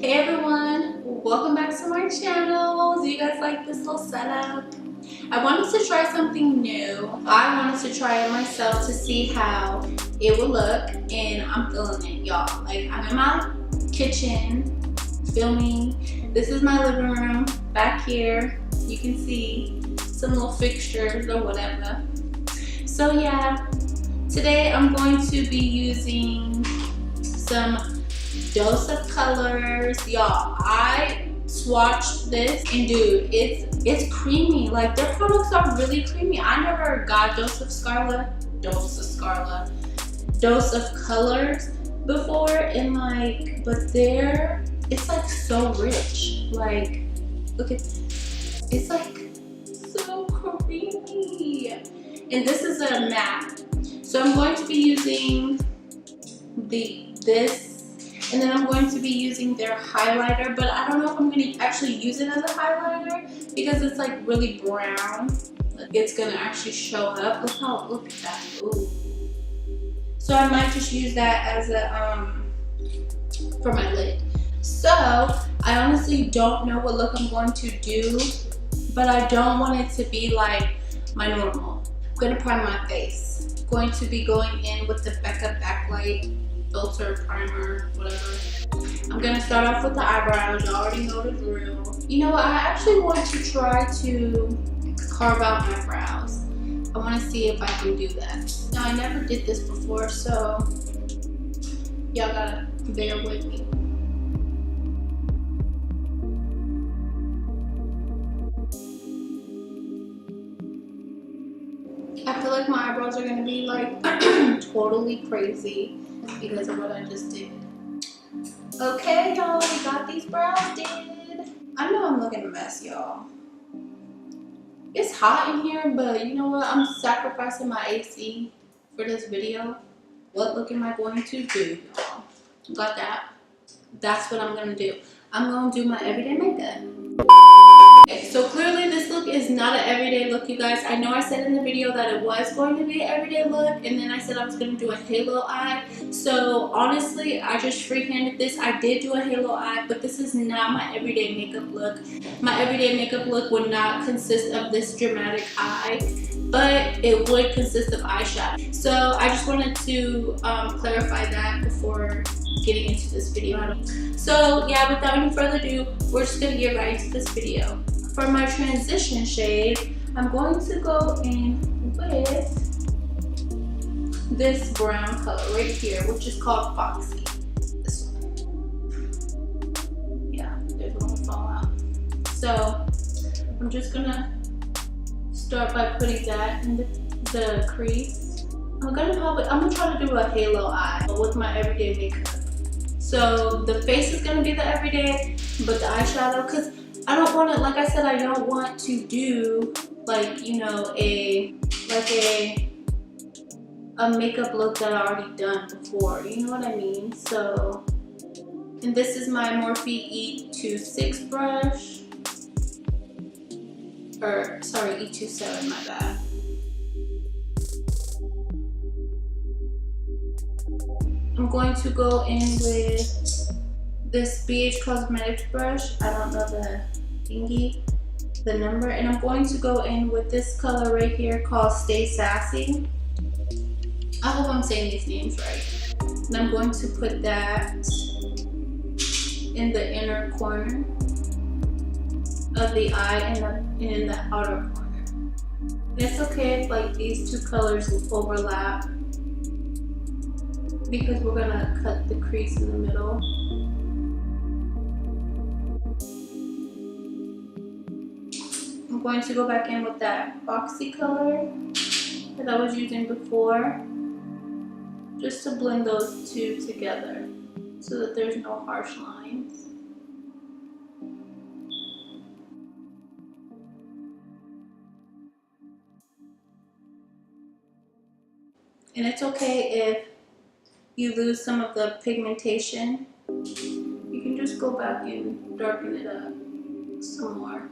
Hey everyone, welcome back to my channel. Do you guys like this little setup? I wanted to try something new. I wanted to try it myself to see how it would look, and I'm feeling it, y'all. Like, I'm in my kitchen filming. This is my living room. Back here you can see some little fixtures or whatever. So yeah, today I'm going to be using some dose of colors. Y'all, I swatched this, and dude, it's creamy. Like, their products are really creamy. I never got dose of colors before, and like, but it's like so rich. Like, look at, it's like so creamy. And this is a matte, so I'm going to be using this. And then I'm going to be using their highlighter, but I don't know if I'm going to actually use it as a highlighter because it's like really brown. It's going to actually show up. Look at that. Ooh. So I might just use that as a for my lid. So I honestly don't know what look I'm going to do, but I don't want it to be like my normal. I'm going to prime my face. I'm going to be going in with the Becca Backlight filter, primer, whatever. I'm gonna start off with the eyebrows. You already know the drill. You know what? I actually want to try to carve out my brows. I want to see if I can do that. Now, I never did this before, so y'all gotta bear with me. I feel like my eyebrows are gonna be like totally crazy because of what I just did. Okay, y'all, we got these brows did. I know I'm looking a mess, y'all. It's hot in here, but you know what? I'm sacrificing my AC for this video. What look am I going to do, y'all? Got that? That's what I'm gonna do. I'm gonna do my everyday makeup. Okay, so clearly this look is not an everyday look, you guys. I know I said in the video that it was going to be an everyday look, and then I said I was going to do a halo eye. So honestly, I just freehanded this. I did do a halo eye, but this is not my everyday makeup look. My everyday makeup look would not consist of this dramatic eye, but it would consist of eyeshadow. So I just wanted to clarify that before getting into this video. So yeah, without any further ado, we're just gonna get right into this video. For my transition shade, I'm going to go in with this brown color right here, which is called Foxy. This one. Yeah, there's one fallout. So I'm just gonna start by putting that in the crease. I'm gonna try to do a halo eye with my everyday makeup. So the face is gonna be the everyday, but the eyeshadow, because I don't want to, like I said, I don't want to do like, you know, a makeup look that I already done before, you know what I mean? So, and this is my Morphe E26 brush, or sorry, E27, my bad. I'm going to go in with this BH Cosmetics brush. I don't know the thingy, the number, and I'm going to go in with this color right here called Stay Sassy. I hope I'm saying these names right. And I'm going to put that in the inner corner of the eye and in the outer corner. It's okay if like these two colors overlap, because we're gonna cut the crease in the middle. I'm going to go back in with that Foxy color that I was using before, just to blend those two together so that there's no harsh lines. And it's okay if you lose some of the pigmentation. You can just go back and darken it up some more.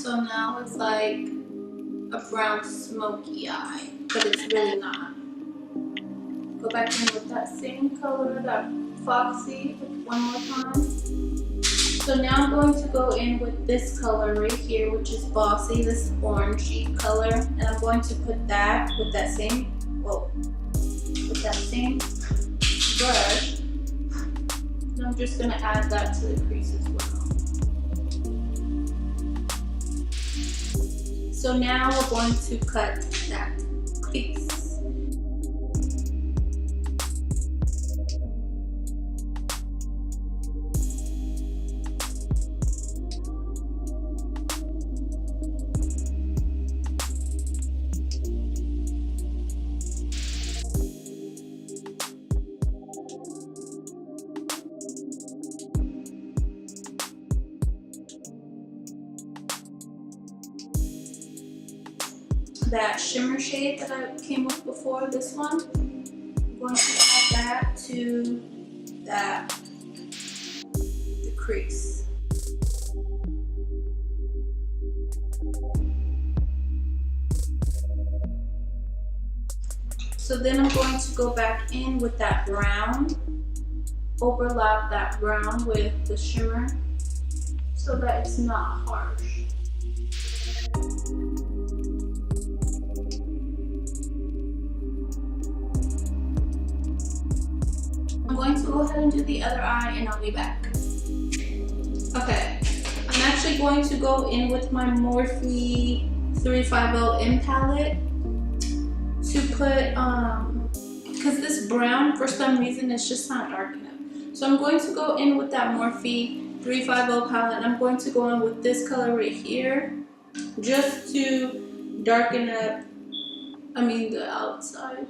So now it's like a brown smoky eye, but it's really not. Go back in with that same color, that foxy, one more time. So now I'm going to go in with this color right here, which is bossy, this orangey color, and I'm going to put that with that same, brush. And I'm just gonna add that to the crease as well. So now we're going to cut that crease. That shimmer shade that I came with before, this one, I'm going to add that to the crease. So then I'm going to go back in with that brown, overlap that brown with the shimmer so that it's not harsh. I'm going to go ahead and do the other eye and I'll be back. Okay, I'm actually going to go in with my Morphe 350 M palette to put, because this brown for some reason it's just not dark enough. So I'm going to go in with that Morphe 350 palette and I'm going to go in with this color right here just to darken up, the outside.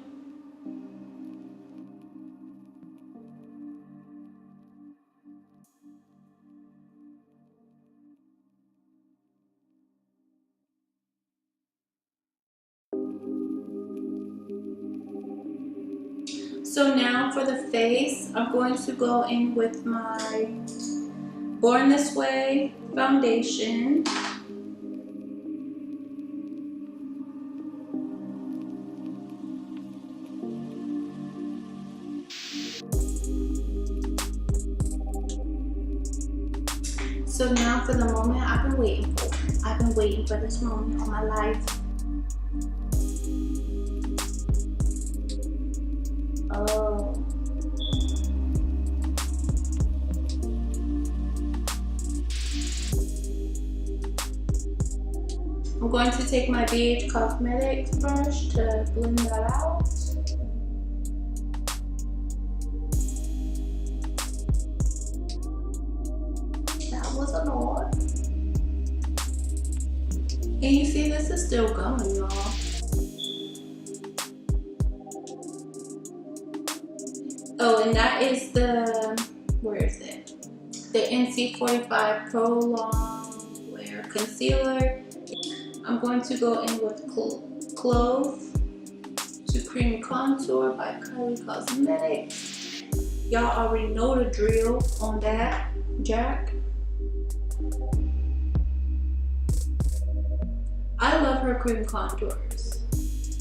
So now for the face, I'm going to go in with my Born This Way foundation. So now for the moment I've been waiting for. I've been waiting for this moment all my life. Oh. I'm going to take my BH Cosmetics brush to blend that out. That was a lot. And you see this is still going, y'all. Oh, and that is the, where is it? The NC45 Pro Longwear Concealer. I'm going to go in with Clove Supreme Contour by Kylie Cosmetics. Y'all already know the drill on that, Jack. I love her cream contours.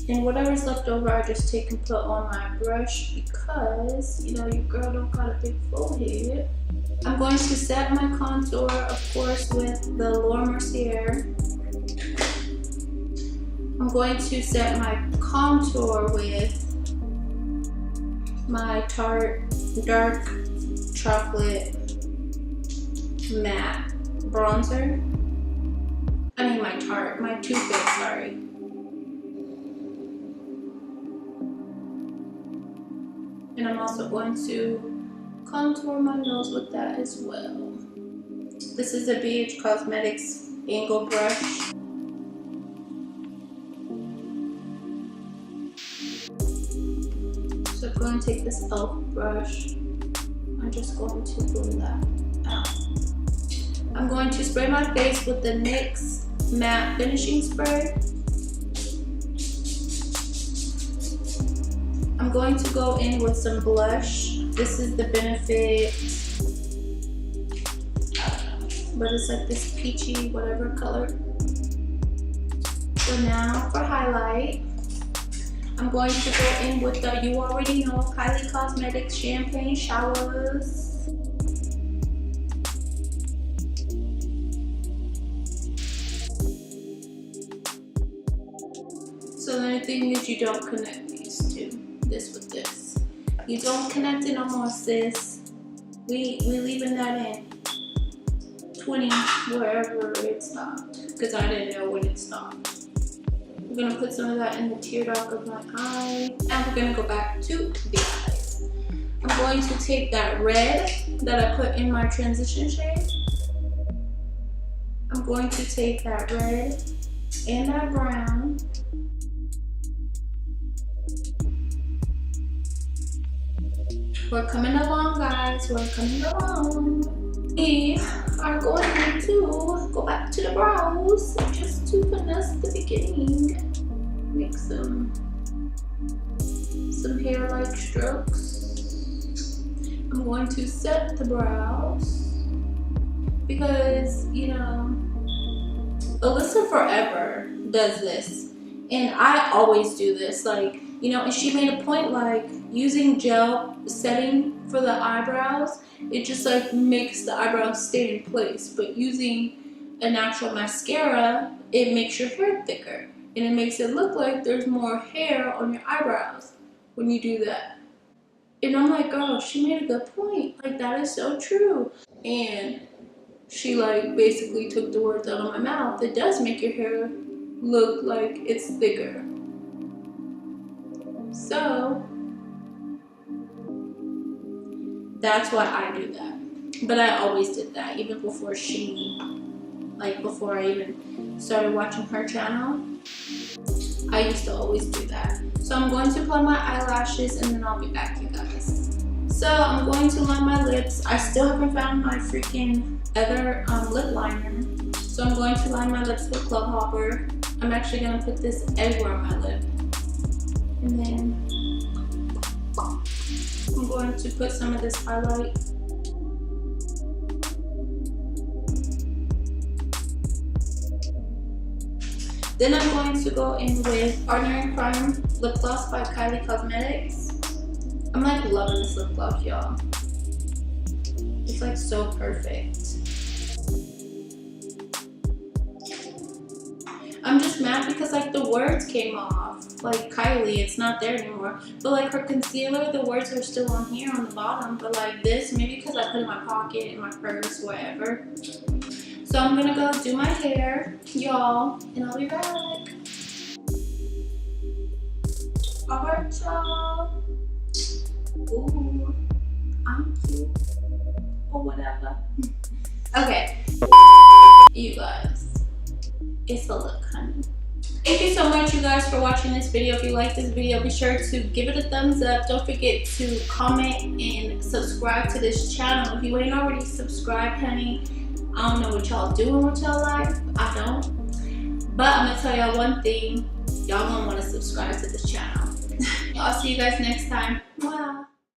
And whatever's left over, I just take and put on my brush because, your girl don't got a big forehead. I'm going to set my contour, of course, with the Laura Mercier. I'm going to set my contour with my Tarte Dark Chocolate Matte Bronzer. My Too Faced, sorry. And I'm also going to contour my nose with that as well. This is a BH Cosmetics angle brush. So I'm going to take this e.l.f. brush. I'm just going to blend that out. I'm going to spray my face with the NYX Matte Finishing Spray. I'm going to go in with some blush. This is the Benefit, but it's like this peachy whatever color. So now for highlight, I'm going to go in with the, you already know, Kylie Cosmetics Champagne Showers. So the only thing is you don't connect these two, this with this. You don't connect it no more, sis. We leaving that in 20 wherever it stopped, because I didn't know when it stopped. We're gonna put some of that in the teardrop of my eye, and we're gonna go back to the eyes. I'm going to take that red that I put in my transition shade. I'm going to take that red and that brown. We're coming along, guys. We're coming along. We are going to go back to the brows just to finesse the beginning. Make some hair-like strokes. I'm going to set the brows because, you know, Alyssa Forever does this, and I always do this. Like, you know, and she made a point, like, using gel setting for the eyebrows, it just like makes the eyebrows stay in place. But using an actual mascara, it makes your hair thicker, and it makes it look like there's more hair on your eyebrows when you do that. And I'm like, oh, she made a good point. Like, that is so true. And she like basically took the words out of my mouth. It does make your hair look like it's thicker. So that's why I do that. But I always did that, even before before I even started watching her channel. I used to always do that. So I'm going to apply my eyelashes and then I'll be back, you guys. So I'm going to line my lips. I still haven't found my freaking other lip liner. So I'm going to line my lips with Club Hopper. I'm actually gonna put this everywhere on my lip. And then I'm going to put some of this highlight. Then I'm going to go in with Ordinary Crime Lip Gloss by Kylie Cosmetics. I'm like loving this lip gloss, y'all. It's like so perfect. I'm just mad because like the words came off. Like Kylie, it's not there anymore. But like her concealer, the words are still on here on the bottom. But like this, maybe because I put it in my pocket, in my purse, whatever. So I'm gonna go do my hair, y'all, and I'll be back. Alright, y'all. Ooh, I'm cute. Or whatever. Okay. You guys. It's a look, honey. Thank you so much, you guys, for watching this video. If you like this video, be sure to give it a thumbs up. Don't forget to comment and subscribe to this channel. If you ain't already subscribed, honey, I don't know what y'all doing with y'all life. I don't. But I'm gonna tell y'all one thing. Y'all gonna wanna subscribe to this channel. I'll see you guys next time. Bye.